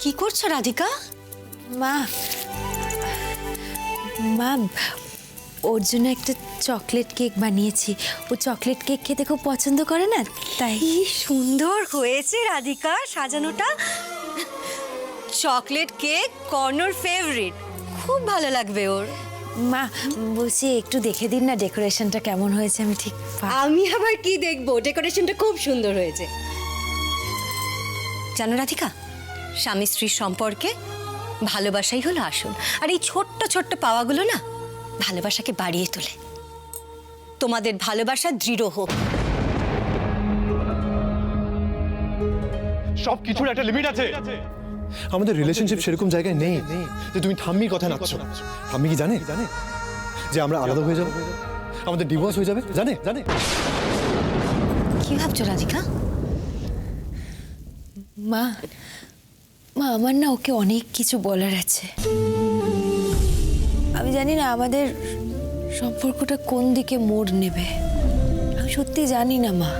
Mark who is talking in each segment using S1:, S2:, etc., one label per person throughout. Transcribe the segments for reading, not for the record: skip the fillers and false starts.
S1: কি করছো রাধিকা?
S2: মা মা ওর জন্য একটা চকলেট কেক বানিয়েছি। ও চকলেট কেক খেতে খুব পছন্দ করে না, তাই।
S1: কি সুন্দর হয়েছে রাধিকা সাজানোটা। চকলেট কেক কর্নর ফেভারিট, খুব ভালো লাগবে ওর।
S2: মা বলছি একটু দেখে দিন না ডেকোরেশনটা কেমন হয়েছে। আমি ঠিক
S1: আমি আবার কি দেখবো, ডেকোরেশনটা খুব সুন্দর হয়েছে। জানো রাধিকা, স্বামী স্ত্রীর সম্পর্কে ভালোবাসাই হলো আসল। আর এই ছোট্ট ছোট্ট পাওয়াগুলো না ভালোবাসাকে বাড়িয়ে তোলে। তোমাদের ভালোবাসা দৃঢ় হোক।
S3: সব কিছুর একটা লিমিট আছে। আমাদের রিলেশনশিপ সেরকম জায়গায় নেই যে তুমি ঠাম্মির কথা নাচছো। ঠাম্মি কি জানে যে আমরা আলাদা হয়ে যাব, আমাদের ডিভোর্স হয়ে যাবে? জানে জানে
S1: কি ভাবছো রাধিকা?
S2: মা মা আমার না ওকে অনেক কিছু বলার আছে। আমি জানি না আমাদের সম্পর্কটা কোন দিকে মোড় নেবে। আমি সত্যি জানি না মা।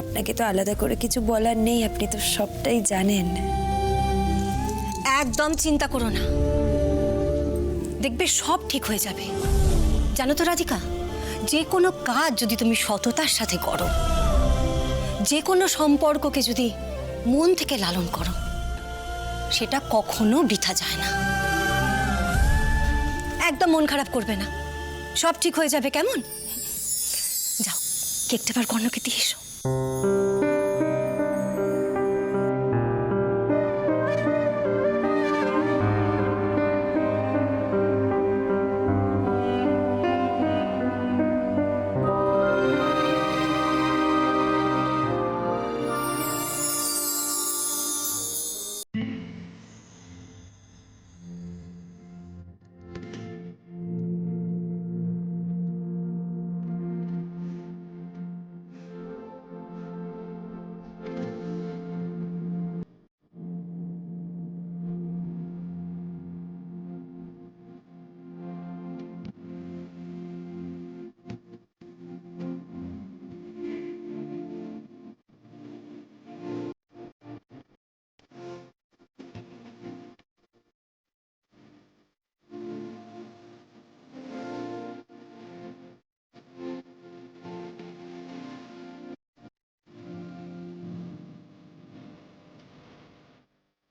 S2: আপনাকে তো আলাদা করে কিছু বলার নেই, আপনি তো সবটাই জানেন।
S1: একদম চিন্তা করো না, দেখবে সব ঠিক হয়ে যাবে। জানো তো রাধিকা, যে কোনো কাজ যদি তুমি সততার সাথে করো, যে কোনো সম্পর্ককে যদি মন থেকে লালন করো, সেটা কখনো বৃথা যায় না। একদম মন খারাপ করবে না, সব ঠিক হয়ে যাবে। কেমন? যাও, কেকটা আবার কর্ণকে দিয়ে এসো।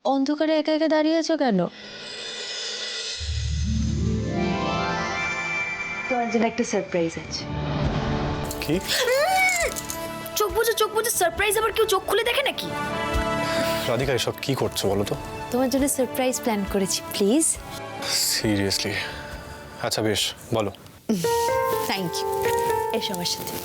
S2: অন্ধকারে একা একা দাঁড়িয়ে আছো কেন? তোমার জন্য একটা সারপ্রাইজ আছে।
S3: কি?
S2: চোখ বুঝে সারপ্রাইজ আবার কেউ চোখ খুলে দেখে নাকি?
S3: রাধিকা এসব কি করছো বলো তো?
S2: তোমার জন্য সারপ্রাইজ প্ল্যান করেছি, প্লিজ।
S3: সিরিয়াসলি? আচ্ছা বেশ, বলো।
S2: Thank you. এসো আমার সাথে।